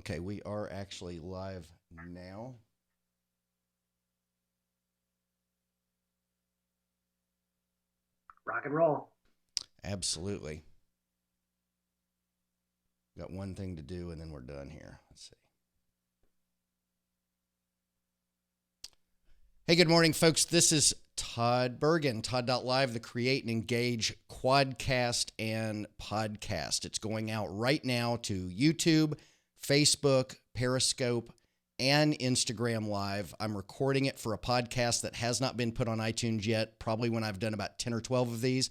Okay, we are actually live now. Rock and roll. Absolutely. Got one thing to do and then we're done here. Let's see. Hey, good morning, folks. This is Todd Bergen, Todd.LIVE, the Create and Engage quadcast and podcast. It's going out right now to YouTube, Facebook, Periscope, and Instagram Live. I'm recording it for a podcast that has not been put on iTunes yet, probably when I've done about 10 or 12 of these.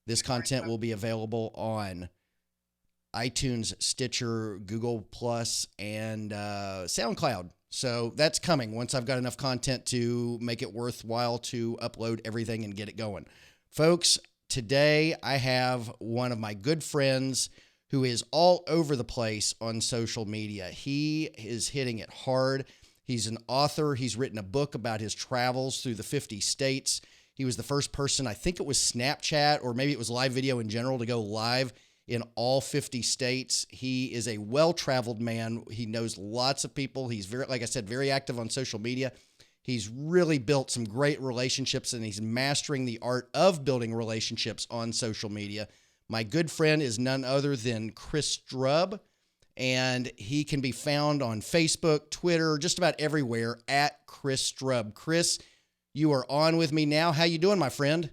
This content will be available on iTunes, Stitcher, Google Plus, and SoundCloud. So that's coming once I've got enough content to make it worthwhile to upload everything and get it going. Folks, today I have one of my good friends who is all over the place on social media. He is hitting it hard. He's an author. He's written a book about his travels through the 50 states. He was the first person, I think it was Snapchat, or maybe it was live video in general, to go live in all 50 states. He is a well-traveled man. He knows lots of people. He's very, like I said, very active on social media. He's really built some great relationships, and he's mastering the art of building relationships on social media. My good friend is none other than Chris Strub, and he can be found on Facebook, Twitter, just about everywhere at Chris Strub. Chris, you are on with me now. How you doing, my friend?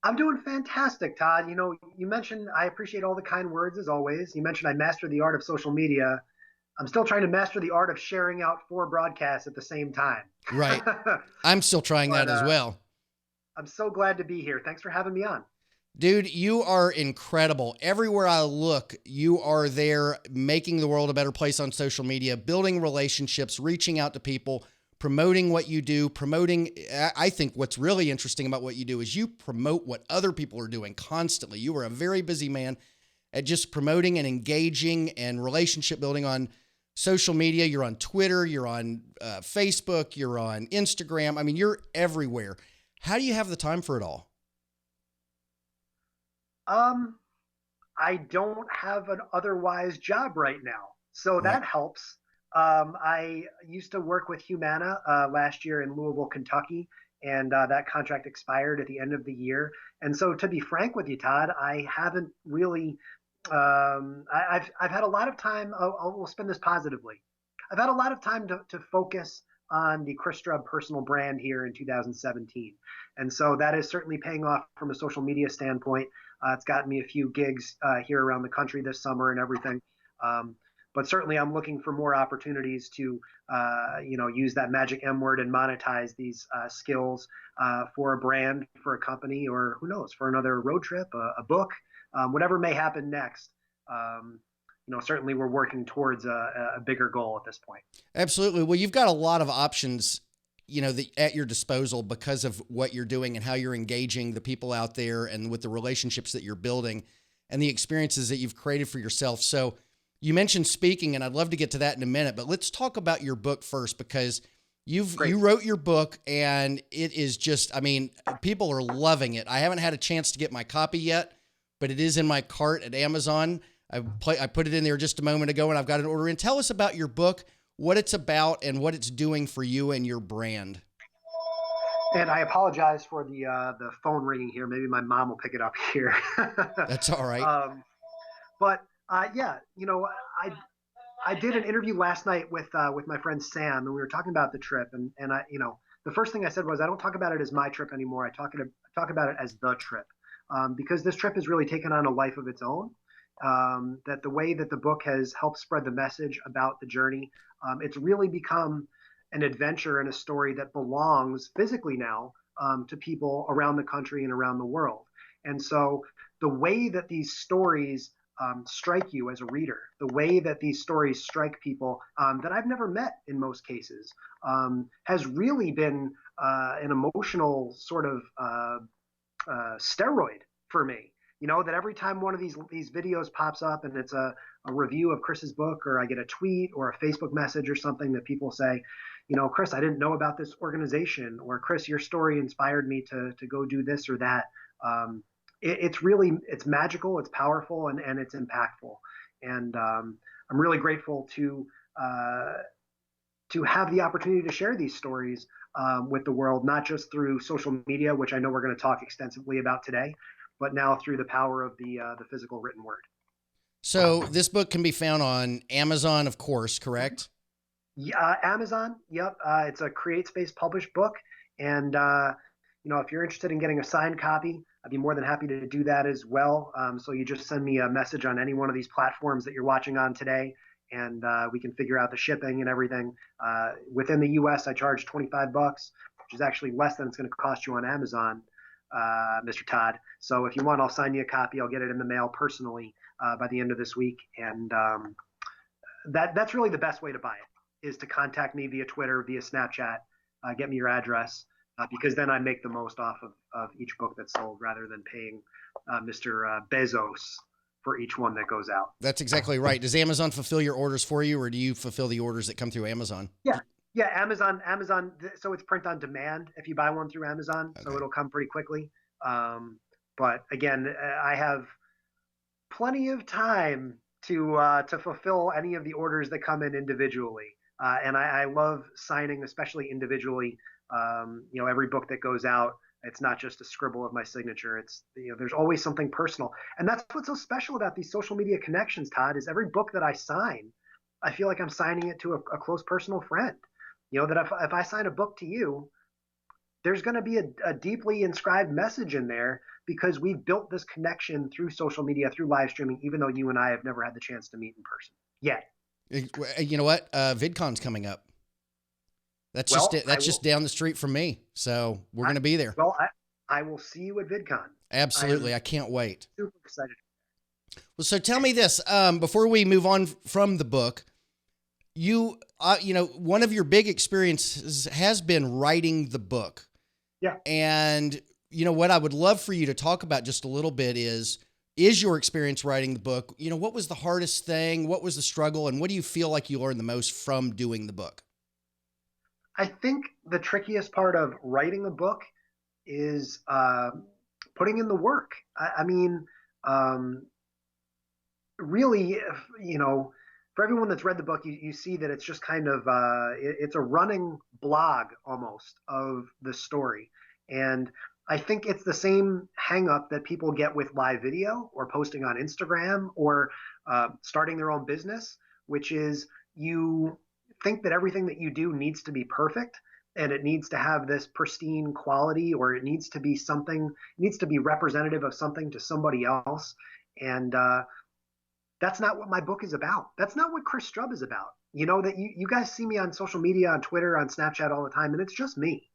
I'm doing fantastic, Todd. You mentioned I appreciate all the kind words as always. You mentioned I mastered the art of social media. I'm still trying to master the art of sharing out 4 broadcasts at the same time. Right. I'm still trying but that as well. I'm so glad to be here. Thanks for having me on. Dude, you are incredible. Everywhere I look, you are there making the world a better place on social media, building relationships, reaching out to people, promoting what you do, promoting. I think what's really interesting about what you do is you promote what other people are doing constantly. You are a very busy man at just promoting and engaging and relationship building on social media. You're on Twitter, you're on Facebook, you're on Instagram. I mean, you're everywhere. How do you have the time for it all? I don't have an otherwise job right now, so Right. that helps. I used to work with Humana last year in Louisville, Kentucky, and that contract expired at the end of the year. And so, to be frank with you, Todd, I haven't really. I've had a lot of time. We'll spend this positively. I've had a lot of time to focus on the Chris Strub personal brand here in 2017, and so that is certainly paying off from a social media standpoint. It's gotten me a few gigs here around the country this summer and everything. But certainly, I'm looking for more opportunities to, use that magic M word and monetize these skills for a brand, for a company, or who knows, for another road trip, a book, whatever may happen next. Certainly we're working towards a bigger goal at this point. Absolutely. Well, you've got a lot of options, at your disposal because of what you're doing and how you're engaging the people out there and with the relationships that you're building and the experiences that you've created for yourself. So you mentioned speaking, and I'd love to get to that in a minute, but let's talk about your book first, because you wrote your book and it is just, I mean, people are loving it. I haven't had a chance to get my copy yet, but it is in my cart at Amazon. I put it in there just a moment ago and I've got an order in. Tell us about your book, what it's about, and what it's doing for you and your brand. And I apologize for the phone ringing here. Maybe my mom will pick it up here. That's all right. But yeah, I did an interview last night with my friend Sam, and we were talking about the trip. And I, the first thing I said was I don't talk about it as my trip anymore. I talk about it as the trip, because this trip has really taken on a life of its own. That the way that the book has helped spread the message about the journey, it's really become an adventure and a story that belongs physically now to people around the country and around the world. And so the way that these stories strike you as a reader, the way that these stories strike people that I've never met in most cases, has really been an emotional sort of steroid for me. That every time one of these videos pops up and it's a review of Chris's book, or I get a tweet or a Facebook message or something that people say, Chris, I didn't know about this organization, or Chris, your story inspired me to go do this or that. It's magical, it's powerful, and it's impactful. And I'm really grateful to uh, to have the opportunity to share these stories with the world, not just through social media, which I know we're going to talk extensively about today, but now through the power of the physical written word. So this book can be found on Amazon, of course, correct? Yeah, Amazon. Yep. It's a CreateSpace published book. And, if you're interested in getting a signed copy, I'd be more than happy to do that as well. So you just send me a message on any one of these platforms that you're watching on today, and we can figure out the shipping and everything. Within the US, I charge $25, which is actually less than it's going to cost you on Amazon, Mr. Todd. So if you want, I'll sign you a copy. I'll get it in the mail personally by the end of this week. And that's really the best way to buy it, is to contact me via Twitter, via Snapchat, get me your address, because then I make the most off of each book that's sold rather than paying Mr. Bezos for each one that goes out. That's exactly right. Does Amazon fulfill your orders for you, or do you fulfill the orders that come through Amazon? Yeah. Yeah, Amazon. So it's print on demand if you buy one through Amazon, so it'll come pretty quickly. But again, I have plenty of time to fulfill any of the orders that come in individually. And I love signing, especially individually. Every book that goes out, it's not just a scribble of my signature. It's, there's always something personal. And that's what's so special about these social media connections, Todd, is every book that I sign, I feel like I'm signing it to a close personal friend. That if I sign a book to you, there's going to be a deeply inscribed message in there, because we've built this connection through social media, through live streaming, even though you and I have never had the chance to meet in person yet. You know what? VidCon's coming up. That's just down the street from me. So we're going to be there. Well, I will see you at VidCon. Absolutely. I can't wait. Super excited. Well, so tell me this, before we move on from the book, one of your big experiences has been writing the book. Yeah. And what I would love for you to talk about just a little bit is your experience writing the book. What was the hardest thing? What was the struggle? And what do you feel like you learned the most from doing the book? I think the trickiest part of writing a book is putting in the work. Really, for everyone that's read the book, you see that it's just kind of it's a running blog almost of the story. And I think it's the same hang up that people get with live video or posting on Instagram or starting their own business, which is you think that everything that you do needs to be perfect, and it needs to have this pristine quality, or it needs to be representative of something to somebody else. And that's not what my book is about. That's not what Chris Strub is about. That you guys see me on social media, on Twitter, on Snapchat all the time, and it's just me.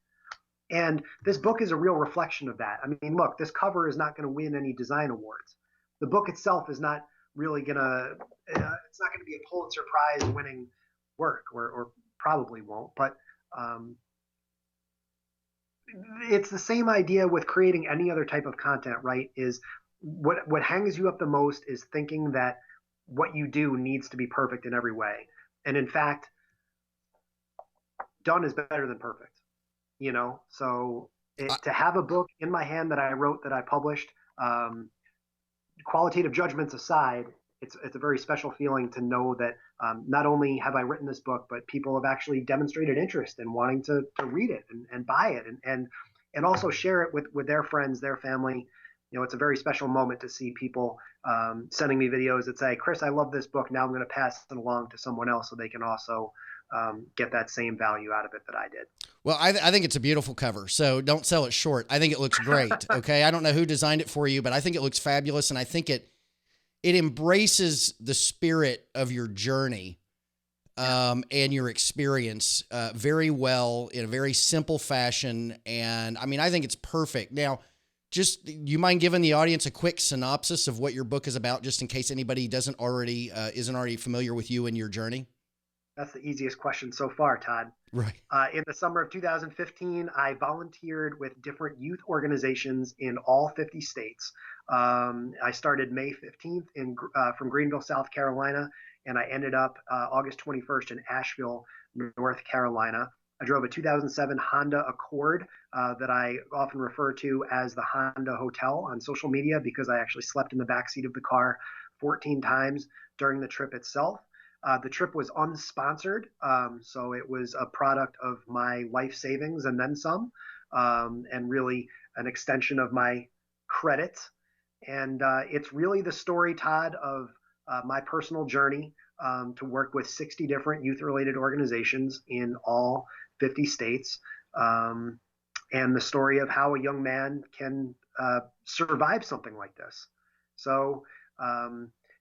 And this book is a real reflection of that. I mean, look, this cover is not going to win any design awards. The book itself is not really it's not going to be a Pulitzer Prize winning work, or probably won't. But it's the same idea with creating any other type of content, right? Is what hangs you up the most is thinking that what you do needs to be perfect in every way. And in fact, done is better than perfect. So to have a book in my hand that I wrote, that I published, qualitative judgments aside, it's a very special feeling to know that not only have I written this book, but people have actually demonstrated interest in wanting to read it and buy it and also share it with their friends, their family. It's a very special moment to see people sending me videos that say, Chris, I love this book. Now I'm going to pass it along to someone else so they can also get that same value out of it that I did. Well, I think it's a beautiful cover, so don't sell it short. I think it looks great. Okay. I don't know who designed it for you, but I think it looks fabulous. And I think it embraces the spirit of your journey and your experience very well, in a very simple fashion. And I mean, I think it's perfect. Now, just, you mind giving the audience a quick synopsis of what your book is about, just in case anybody isn't already familiar with you and your journey? That's the easiest question so far, Todd. Right. In the summer of 2015, I volunteered with different youth organizations in all 50 states. I started May 15th from Greenville, South Carolina, and I ended up August 21st in Asheville, North Carolina. I drove a 2007 Honda Accord that I often refer to as the Honda Hotel on social media, because I actually slept in the backseat of the car 14 times during the trip itself. The trip was unsponsored, so it was a product of my life savings and then some, and really an extension of my credit. And it's really the story, Todd, of my personal journey to work with 60 different youth-related organizations in all 50 states, and the story of how a young man can survive something like this. So,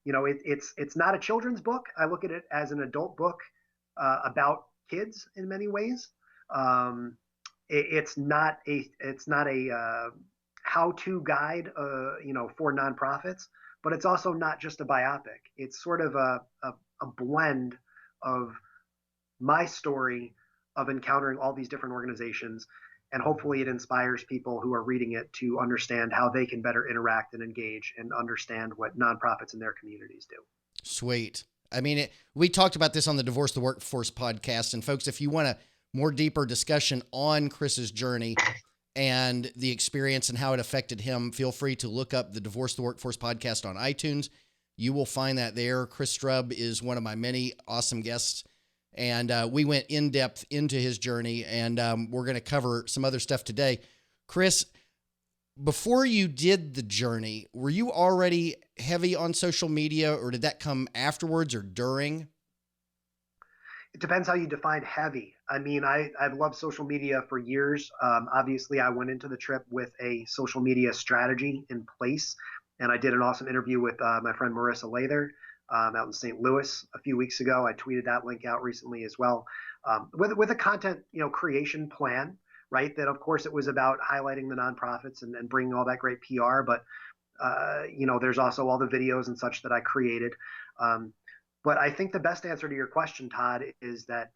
it's not a children's book. I look at it as an adult book about kids in many ways. It's not a how-to guide, for nonprofits, but it's also not just a biopic. It's sort of a blend of my story of encountering all these different organizations, and hopefully it inspires people who are reading it to understand how they can better interact and engage and understand what nonprofits in their communities do. Sweet. I mean, we talked about this on the Divorce the Workforce podcast, and folks, if you want a more deeper discussion on Chris's journey and the experience and how it affected him, feel free to look up the Divorce the Workforce podcast on iTunes. You will find that there. Chris Strub is one of my many awesome guests, and we went in depth into his journey, and we're going to cover some other stuff today. Chris, before you did the journey, were you already heavy on social media, or did that come afterwards or during? It depends how you define heavy. I mean, I've loved social media for years. Obviously, I went into the trip with a social media strategy in place, and I did an awesome interview with my friend Marissa Lather out in St. Louis a few weeks ago. I tweeted that link out recently as well, with a content creation plan, right? That of course it was about highlighting the nonprofits and bringing all that great PR, but there's also all the videos and such that I created. But I think the best answer to your question, Todd, is that,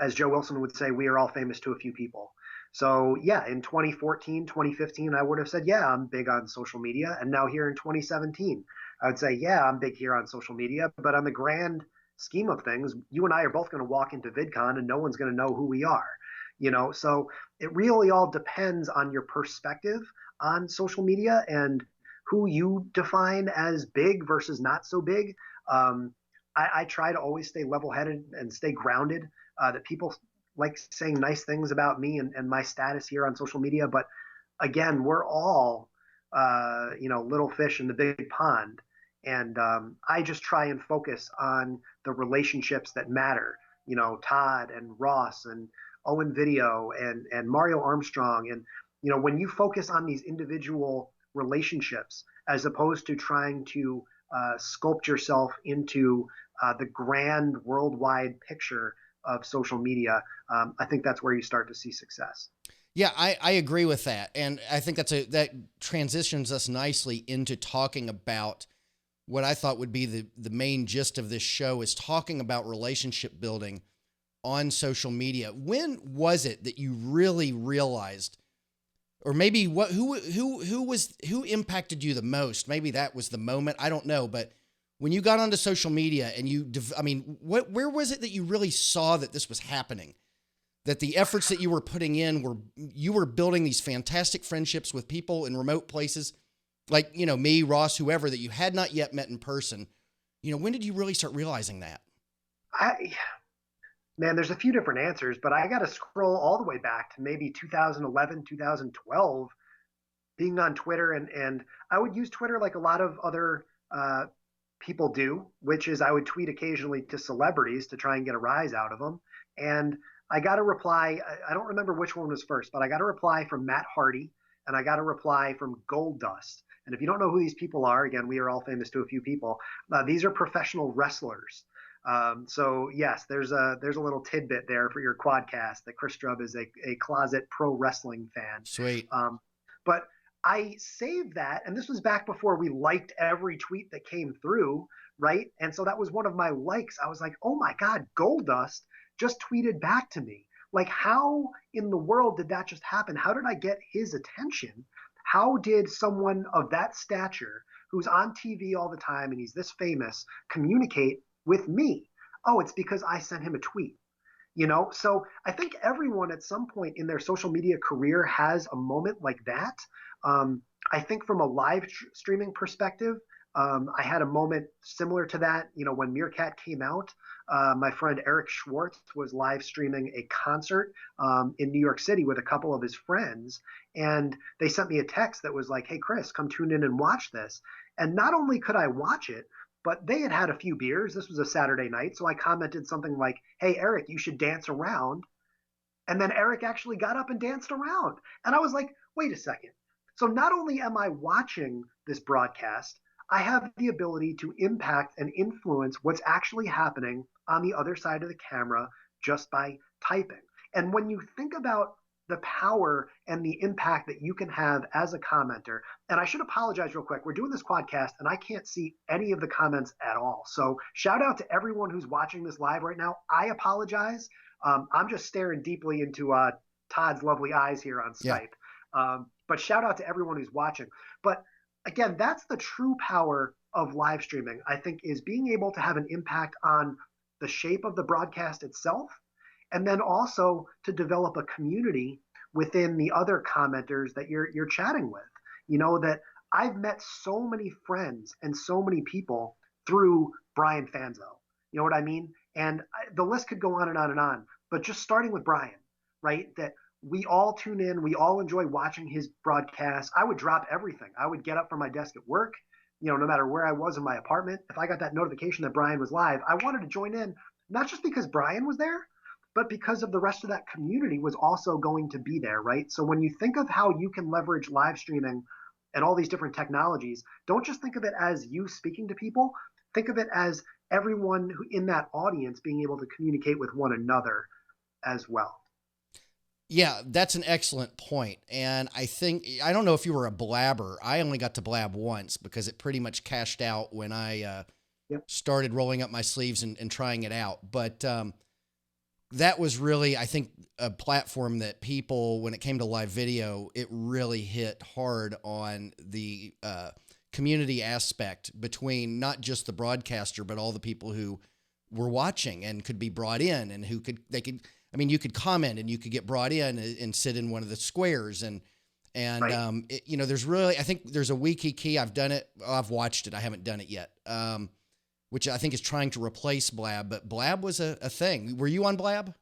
as Joe Wilson would say, we are all famous to a few people. So yeah, in 2014, 2015, I would have said, yeah, I'm big on social media. And now here in 2017, I would say, yeah, I'm big here on social media. But on the grand scheme of things, you and I are both going to walk into VidCon and no one's going to know who we are. So it really all depends on your perspective on social media and who you define as big versus not so big. I try to always stay level-headed and stay grounded, that people like saying nice things about me and my status here on social media. But again, we're all, little fish in the big pond. And I just try and focus on the relationships that matter. Todd and Ross and Owen Video and Mario Armstrong. And, when you focus on these individual relationships, as opposed to trying to sculpt yourself into the grand worldwide picture of social media, I think that's where you start to see success. Yeah, I agree with that. And I think that transitions us nicely into talking about what I thought would be the main gist of this show, is talking about relationship building on social media. When was it that you really realized, or maybe who impacted you the most? Maybe that was the moment. I don't know. But when you got onto social media and where was it that you really saw that this was happening? That the efforts that you were putting in you were building these fantastic friendships with people in remote places, like, me, Ross, whoever, that you had not yet met in person. When did you really start realizing that? Man, there's a few different answers, but I got to scroll all the way back to maybe 2011, 2012, being on Twitter. And I would use Twitter like a lot of other people do, which is I would tweet occasionally to celebrities to try and get a rise out of them. And I got a reply. I don't remember which one was first, but I got a reply from Matt Hardy, and I got a reply from Gold Dust. And if you don't know who these people are, again, we are all famous to a few people. These are professional wrestlers. So yes, there's a little tidbit there for your quadcast that Chris Strub is a closet pro wrestling fan. Sweet. But I saved that, and this was back before we liked every tweet that came through, right? And so that was one of my likes. I was like, oh my God, Goldust just tweeted back to me. Like, how in the world did that just happen? How did I get his attention? How did someone of that stature, who's on TV all the time and he's this famous, communicate with me? Oh, it's because I sent him a tweet. So I think everyone at some point in their social media career has a moment like that. I think from a live streaming perspective, I had a moment similar to that. When Meerkat came out, my friend Eric Schwartz was live streaming a concert in New York City with a couple of his friends. And they sent me a text that was like, "Hey, Chris, come tune in and watch this." And not only could I watch it, but they had had a few beers. This was a Saturday night. So I commented something like, "Hey, Eric, you should dance around." And then Eric actually got up and danced around. And I was like, wait a second. So not only am I watching this broadcast, I have the ability to impact and influence what's actually happening on the other side of the camera just by typing. And when you think about the power and the impact that you can have as a commenter, and I should apologize real quick. We're doing this podcast and I can't see any of the comments at all. So shout out to everyone who's watching this live right now. I apologize. I'm just staring deeply into Todd's lovely eyes here on Yeah. Skype. But shout out to everyone who's watching. But again, that's the true power of live streaming, I think, is being able to have an impact on the shape of the broadcast itself, and then also to develop a community within the other commenters that you're chatting with. That I've met so many friends and so many people through Brian Fanzo. You know what I mean? And the list could go on and on and on. But just starting with Brian, right? That we all tune in, we all enjoy watching his broadcasts. I would drop everything. I would get up from my desk at work, no matter where I was in my apartment. If I got that notification that Brian was live, I wanted to join in, not just because Brian was there, but because of the rest of that community was also going to be there, right? So when you think of how you can leverage live streaming and all these different technologies, don't just think of it as you speaking to people. Think of it as everyone in that audience being able to communicate with one another as well. Yeah, that's an excellent point. And I don't know if you were a blabber. I only got to blab once because it pretty much cashed out when I started rolling up my sleeves and trying it out. But that was really, I think, a platform that people, when it came to live video, it really hit hard on the community aspect between not just the broadcaster, but all the people who were watching and could be brought in and you could comment and you could get brought in and sit in one of the squares right. There's really, I think there's a wiki key. I've done it. I've watched it. I haven't done it yet. Which I think is trying to replace Blab, but Blab was a thing. Were you on Blab?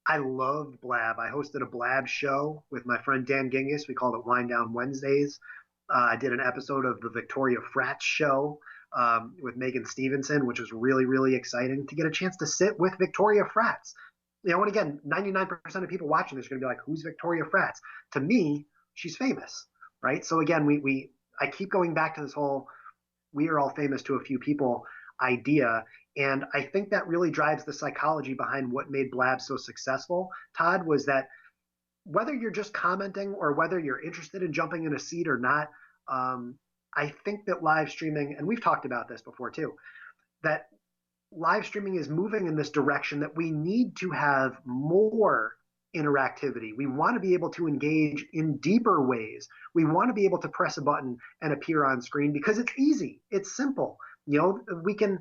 I loved Blab. I hosted a Blab show with my friend Dan Gingiss. We called it Wind Down Wednesdays. I did an episode of the Victoria Frats show with Megan Stevenson, which was really, really exciting to get a chance to sit with Victoria Frats. And again, 99% of people watching this are going to be like, who's Victoria Frats? To me, she's famous, right? So again, I keep going back to this whole we are all famous to a few people idea. And I think that really drives the psychology behind what made Blab so successful, Todd, was that whether you're just commenting or whether you're interested in jumping in a seat or not, I think that live streaming, and we've talked about this before too, that live streaming is moving in this direction that we need to have more interactivity. We want to be able to engage in deeper ways. We want to be able to press a button and appear on screen because it's easy. It's simple. We can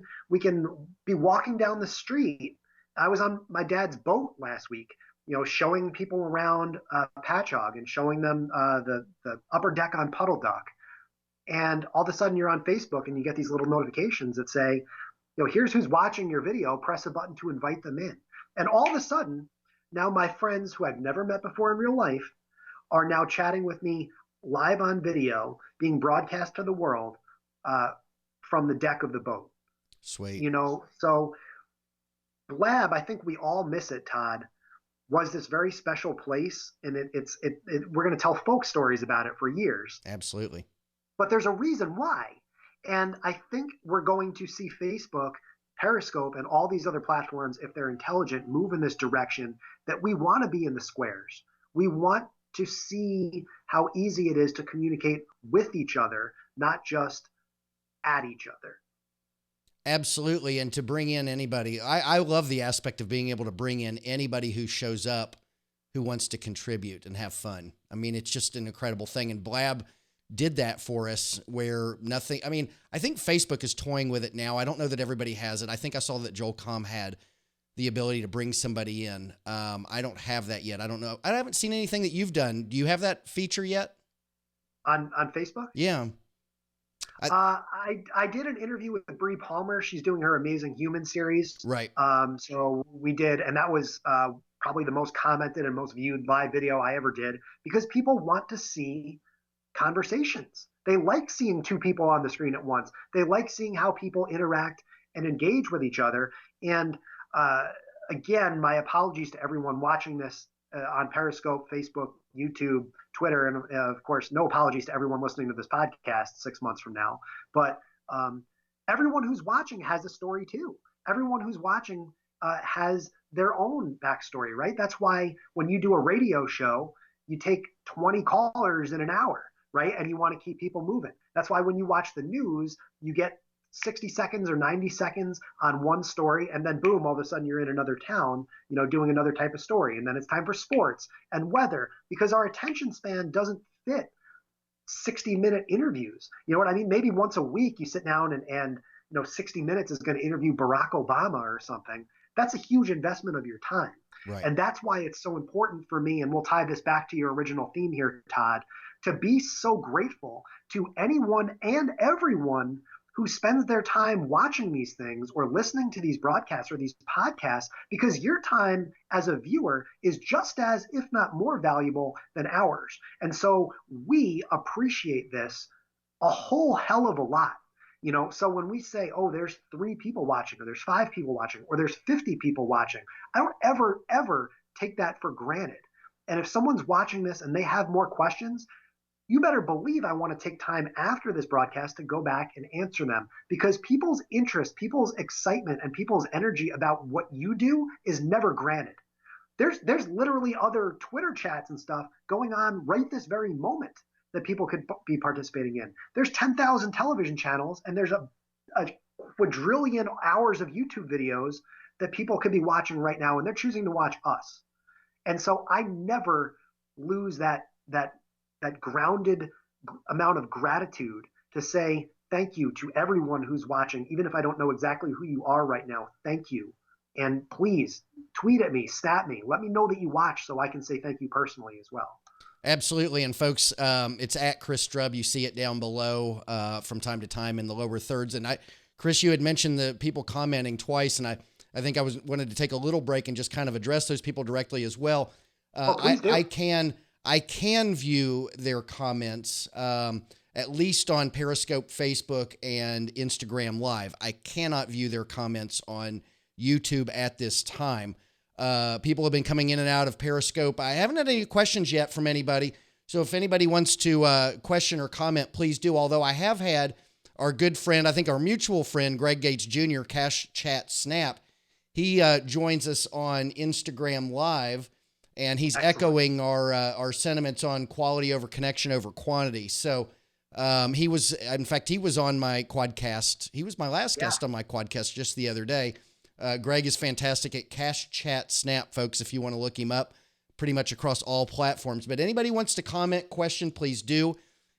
be walking down the street. I was on my dad's boat last week, showing people around Patchogue and showing them the upper deck on Puddle Duck. And all of a sudden you're on Facebook and you get these little notifications that say, here's who's watching your video, press a button to invite them in. And all of a sudden, now my friends who I've never met before in real life are now chatting with me live on video, being broadcast to the world from the deck of the boat. Sweet. So Blab, I think we all miss it, Todd, was this very special place. And we're going to tell folk stories about it for years. Absolutely. But there's a reason why. And I think we're going to see Facebook, Periscope, and all these other platforms, if they're intelligent, move in this direction that we want to be in the squares. We want to see how easy it is to communicate with each other, not just at each other. Absolutely. And to bring in anybody, I love the aspect of being able to bring in anybody who shows up who wants to contribute and have fun. I mean, it's just an incredible thing. And Blab did that for us where nothing, I mean, I think Facebook is toying with it now. I don't know that everybody has it. I think I saw that Joel Comm had the ability to bring somebody in. I don't have that yet. I don't know. I haven't seen anything that you've done. Do you have that feature yet? On Facebook? Yeah. I, I did an interview with Bree Palmer. She's doing her Amazing Human series. right. So we did, and that was probably the most commented and most viewed live video I ever did because people want to see conversations. They like seeing two people on the screen at once. They like seeing how people interact and engage with each other. And uh, again, my apologies to everyone watching this on Periscope, Facebook, YouTube, Twitter, and of course, no apologies to everyone listening to this podcast 6 months from now. But everyone who's watching has a story too. Everyone who's watching has their own backstory, right? That's why when you do a radio show, you take 20 callers in an hour, right? And you want to keep people moving. That's why when you watch the news, you get 60 seconds or 90 seconds on one story, and then boom, all of a sudden you're in another town, doing another type of story. And then it's time for sports and weather because our attention span doesn't fit 60-minute interviews. You know what I mean? Maybe once a week you sit down and 60 minutes is going to interview Barack Obama or something. That's a huge investment of your time. Right. And that's why it's so important for me, and we'll tie this back to your original theme here, Todd, to be so grateful to anyone and everyone who spends their time watching these things or listening to these broadcasts or these podcasts, because your time as a viewer is just as, if not more valuable than ours. And so we appreciate this a whole hell of a lot. So when we say, oh, there's 3 people watching, or there's 5 people watching, or there's 50 people watching, I don't ever take that for granted. And if someone's watching this and they have more questions, you better believe I want to take time after this broadcast to go back and answer them, because people's interest, people's excitement, and people's energy about what you do is never granted. There's literally other Twitter chats and stuff going on right this very moment that people could be participating in. There's 10,000 television channels, and there's a quadrillion hours of YouTube videos that people could be watching right now, and they're choosing to watch us. And so I never lose that grounded amount of gratitude to say thank you to everyone who's watching, even if I don't know exactly who you are right now. Thank you. And please tweet at me, snap me, let me know that you watch so I can say thank you personally as well. Absolutely. And folks, it's at Chris Strub. You see it down below from time to time in the lower thirds. And Chris, you had mentioned the people commenting twice, and I think I wanted to take a little break and just kind of address those people directly as well. I can view their comments, at least on Periscope, Facebook, and Instagram Live. I cannot view their comments on YouTube at this time. People have been coming in and out of Periscope. I haven't had any questions yet from anybody. So if anybody wants to question or comment, please do. Although I have had our good friend, I think our mutual friend, Greg Gates Jr., Cash Chat Snap. He joins us on Instagram Live, and he's echoing our sentiments on quality over connection over quantity. So he was on my quadcast. He was my last guest on my quadcast just the other day. Greg is fantastic at Cash Chat Snap, folks, if you want to look him up, pretty much across all platforms. But anybody wants to comment, question, please do.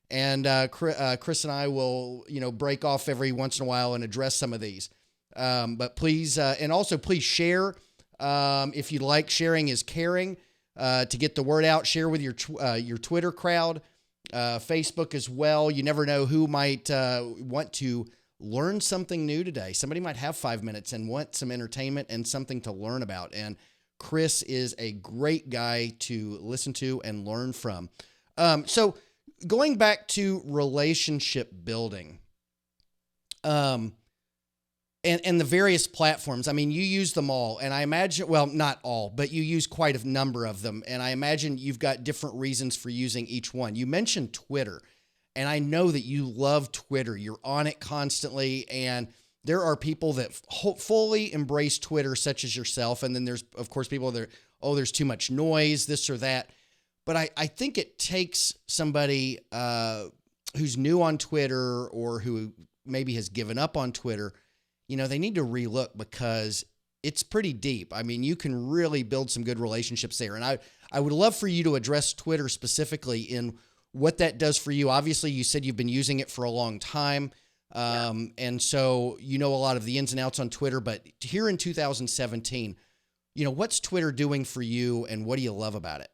And Chris and I will, break off every once in a while and address some of these. But please, and also please share. If you like, sharing is caring. To get the word out, share with your Twitter crowd, Facebook as well. You never know who might want to learn something new today. Somebody might have 5 minutes and want some entertainment and something to learn about. And Chris is a great guy to listen to and learn from. So going back to relationship building, and the various platforms, I mean, you use them all, and I imagine, well, not all, but you use quite a number of them. And I imagine you've got different reasons for using each one. You mentioned Twitter. And I know that you love Twitter. You're on it constantly. And there are people that fully embrace Twitter, such as yourself. And then there's, of course, people that, there's too much noise, this or that. But I think it takes somebody who's new on Twitter or who maybe has given up on Twitter, they need to relook because it's pretty deep. I mean, you can really build some good relationships there. And I would love for you to address Twitter specifically in what that does for you. Obviously, you said you've been using it for a long time. And so a lot of the ins and outs on Twitter. But here in 2017, what's Twitter doing for you and what do you love about it?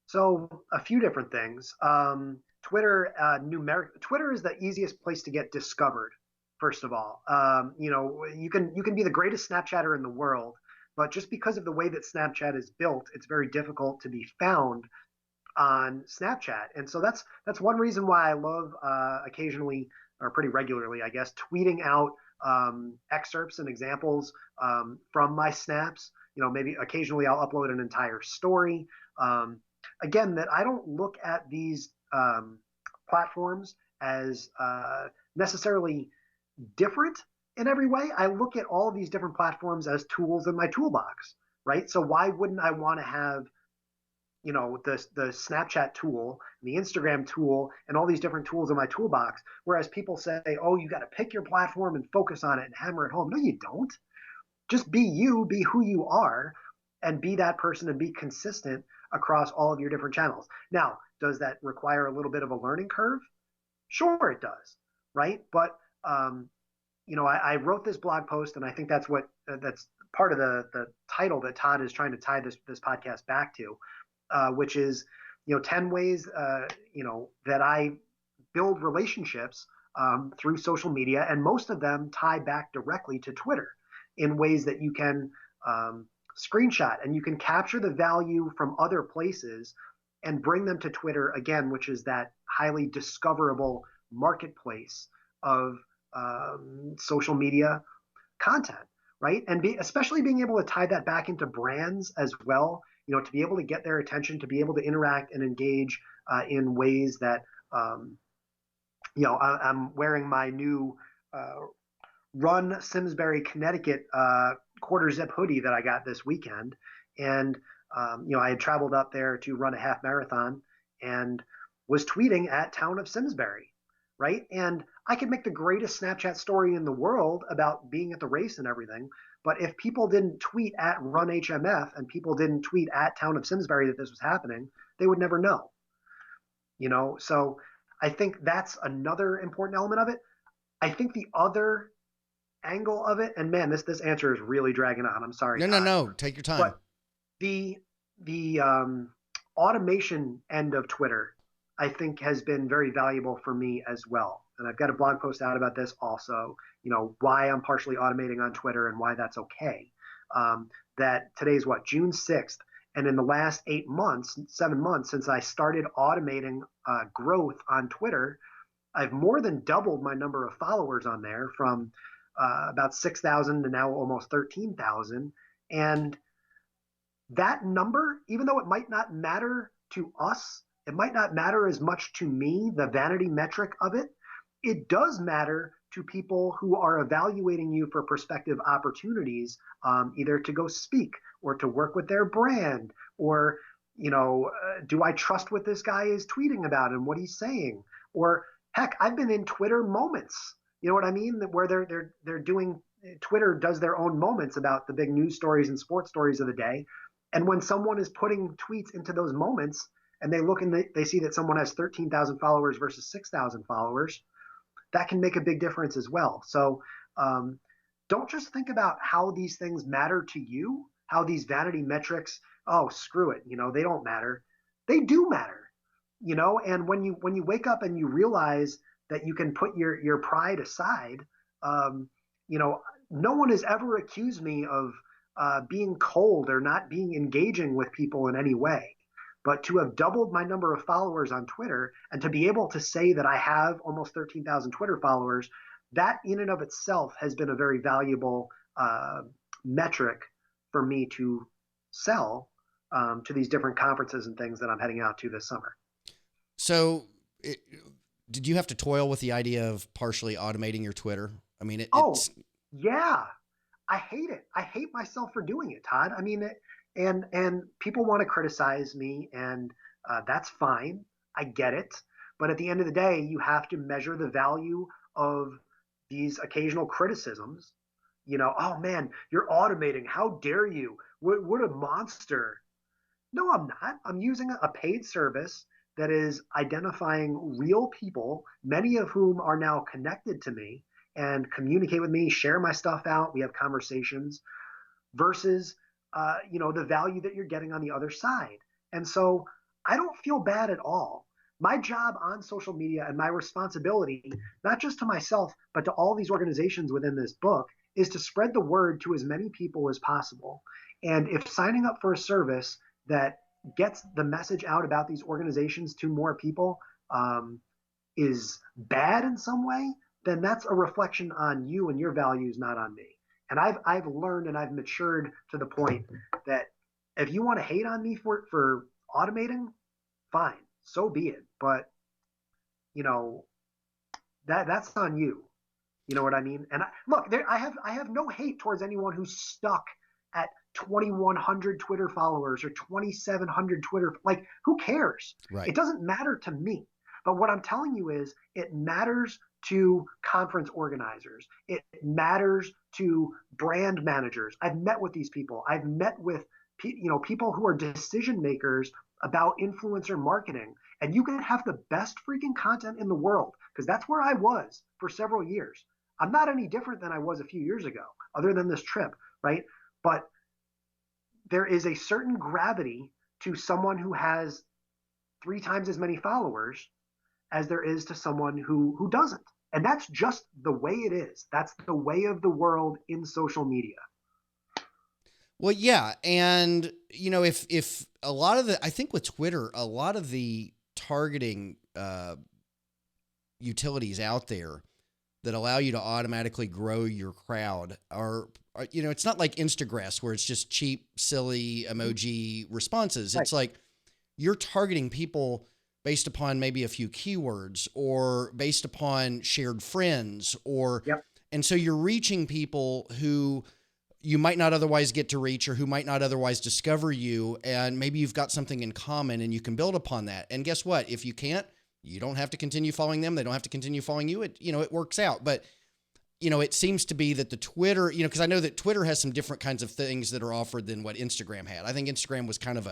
So a few different things. Twitter, Twitter is the easiest place to get discovered. First of all, you can be the greatest Snapchatter in the world, but just because of the way that Snapchat is built, it's very difficult to be found on Snapchat. And so that's one reason why I love occasionally or pretty regularly, I guess, tweeting out excerpts and examples from my snaps. Maybe occasionally I'll upload an entire story. Again, that I don't look at these platforms as necessarily different in every way. I look at all of these different platforms as tools in my toolbox, right? So why wouldn't I want to have the Snapchat tool, the Instagram tool, and all these different tools in my toolbox? Whereas people say, oh, you got to pick your platform and focus on it and hammer it home. No, you don't. Just be you, be who you are, and be that person and be consistent across all of your different channels. Now, does that require a little bit of a learning curve? Sure, it does, right? But I wrote this blog post, and I think that's part of the title that Todd is trying to tie this podcast back to, which is 10 ways that I build relationships through social media, and most of them tie back directly to Twitter in ways that you can screenshot and you can capture the value from other places and bring them to Twitter again, which is that highly discoverable marketplace of social media content, right? And especially being able to tie that back into brands as well, to be able to get their attention, to be able to interact and engage in ways that, I'm wearing my new Run Simsbury, Connecticut quarter zip hoodie that I got this weekend. And, I had traveled up there to run a half marathon and was tweeting at Town of Simsbury, right? And I could make the greatest Snapchat story in the world about being at the race and everything, but if people didn't tweet at Run HMF and people didn't tweet at Town of Simsbury that this was happening, they would never know. So I think that's another important element of it. I think the other angle of it, and man, this answer is really dragging on. I'm sorry. No. Take your time. But the automation end of Twitter, I think, has been very valuable for me as well. And I've got a blog post out about this also, why I'm partially automating on Twitter and why that's okay. That today's June 6th. And in the last 7 months since I started automating growth on Twitter, I've more than doubled my number of followers on there from about 6,000 to now almost 13,000. And that number, even though it might not matter to us, it might not matter as much to me, the vanity metric of it, it does matter to people who are evaluating you for prospective opportunities, either to go speak or to work with their brand, or, do I trust what this guy is tweeting about and what he's saying? Or heck, I've been in Twitter moments, you know what I mean? Where they're doing, Twitter does their own moments about the big news stories and sports stories of the day. And when someone is putting tweets into those moments and they look and they see that someone has 13,000 followers versus 6,000 followers, that can make a big difference as well. So don't just think about how these things matter to you, how these vanity metrics, oh, screw it, they don't matter. They do matter, and when you wake up and you realize that you can put your pride aside, no one has ever accused me of being cold or not being engaging with people in any way. But to have doubled my number of followers on Twitter and to be able to say that I have almost 13,000 Twitter followers, that in and of itself has been a very valuable metric for me to sell to these different conferences and things that I'm heading out to this summer. So did you have to toil with the idea of partially automating your Twitter? I mean, yeah, I hate it. I hate myself for doing it, Todd. I mean, and people want to criticize me, and that's fine. I get it. But at the end of the day, you have to measure the value of these occasional criticisms. Oh man, you're automating. How dare you? What a monster. No, I'm not. I'm using a paid service that is identifying real people, many of whom are now connected to me and communicate with me, share my stuff out. We have conversations versus, the value that you're getting on the other side. And so I don't feel bad at all My job on social media and my responsibility, not just to myself, but to all these organizations within this book, is to spread the word to as many people as possible. And if signing up for a service that gets the message out about these organizations to more people is bad in some way, then that's a reflection on you and your values, not on me. And I've learned and I've matured to the point that if you want to hate on me for automating, fine, so be it. But you know that's on you. You know what I mean? And look, I have no hate towards anyone who's stuck at 2,100 Twitter followers or 2,700 Twitter. Like, who cares? Right. It doesn't matter to me. But what I'm telling you is, it matters to conference organizers. It matters to brand managers. I've met with these people. I've met with people who are decision makers about influencer marketing. And you can have the best freaking content in the world, because that's where I was for several years. I'm not any different than I was a few years ago, other than this trip, right? But there is a certain gravity to someone who has 3 times as many followers as there is to someone who doesn't. And that's just the way it is. That's the way of the world in social media. Well, yeah. And, if a lot of I think with Twitter, a lot of the targeting utilities out there that allow you to automatically grow your crowd are it's not like Instagram where it's just cheap, silly emoji responses. Right. It's like you're targeting people based upon maybe a few keywords or based upon shared friends and so you're reaching people who you might not otherwise get to reach or who might not otherwise discover you. And maybe you've got something in common and you can build upon that. And guess what? If you can't, you don't have to continue following them. They don't have to continue following you. It works out. But, it seems to be that the Twitter, because I know that Twitter has some different kinds of things that are offered than what Instagram had. I think Instagram was kind of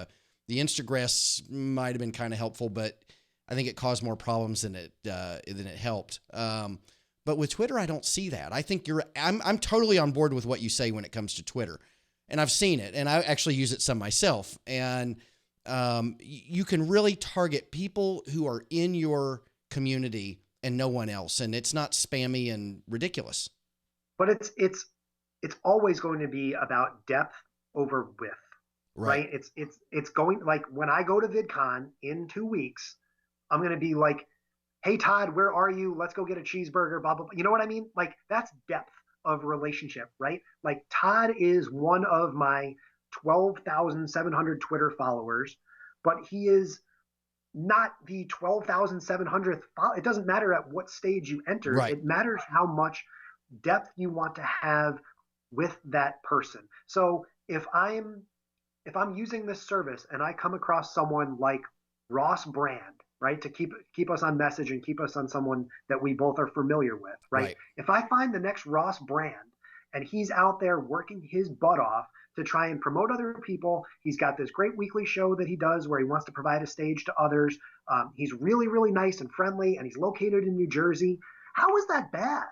the Instagrass might have been kind of helpful, but I think it caused more problems than it helped. But with Twitter, I don't see that. I think I'm totally on board with what you say when it comes to Twitter, and I've seen it, and I actually use it some myself. And you can really target people who are in your community and no one else, and it's not spammy and ridiculous. But it's always going to be about depth over width, right? It's going, like, when I go to VidCon in 2 weeks, I'm going to be like, hey, Todd, where are you? Let's go get a cheeseburger, blah, blah, blah. You know what I mean? Like, that's depth of relationship, right? Like, Todd is one of my 12,700 Twitter followers, but he is not the 12,700th. It doesn't matter at what stage you enter. Right. It matters how much depth you want to have with that person. So if I'm using this service and I come across someone like Ross Brand, right, to keep us on message and keep us on someone that we both are familiar with, right? If I find the next Ross Brand and he's out there working his butt off to try and promote other people, he's got this great weekly show that he does where he wants to provide a stage to others. He's really, really nice and friendly, and he's located in New Jersey. How is that bad?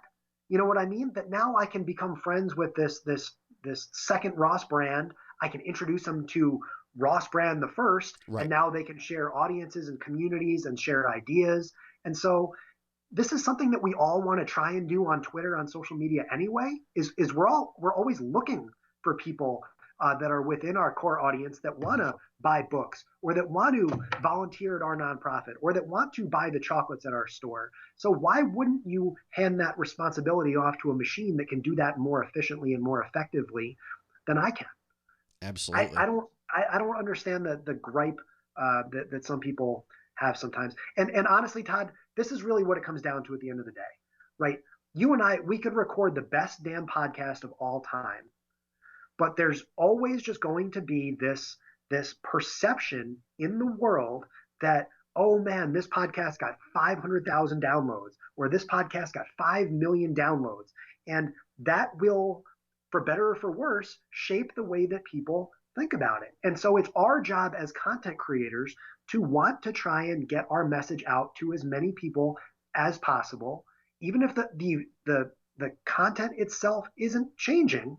You know what I mean? That now I can become friends with this second Ross Brand. I can introduce him to Ross Brand the first, and now they can share audiences and communities and share ideas. And so this is something that we all want to try and do on Twitter, on social media anyway, is we're always looking for people that are within our core audience that want to buy books, or that want to volunteer at our nonprofit, or that want to buy the chocolates at our store. So why wouldn't you hand that responsibility off to a machine that can do that more efficiently and more effectively than I can? Absolutely. I don't understand the gripe that some people have sometimes. And honestly, Todd, this is really what it comes down to at the end of the day, right? You and I, we could record the best damn podcast of all time, but there's always just going to be this perception in the world that, oh man, this podcast got 500,000 downloads, or this podcast got 5 million downloads. And that will, for better or for worse, shape the way that people think about it. And so it's our job as content creators to want to try and get our message out to as many people as possible, even if the content itself isn't changing,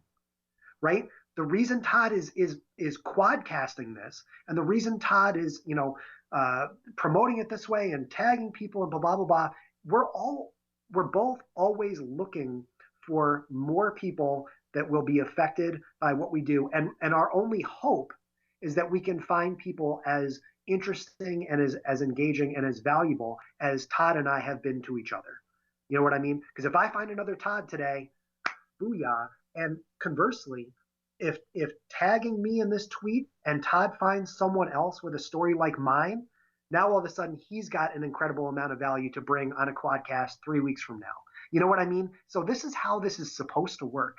right? The reason Todd is quadcasting this, and the reason Todd is, promoting it this way and tagging people and blah blah blah blah. We're both always looking for more people that will be affected by what we do, and our only hope is that we can find people as interesting and as engaging and as valuable as Todd and I have been to each other. You know what I mean? Because if I find another Todd today, booyah. And conversely, if tagging me in this tweet and Todd finds someone else with a story like mine, now all of a sudden he's got an incredible amount of value to bring on a quadcast 3 weeks from now. You know what I mean? So this is how this is supposed to work.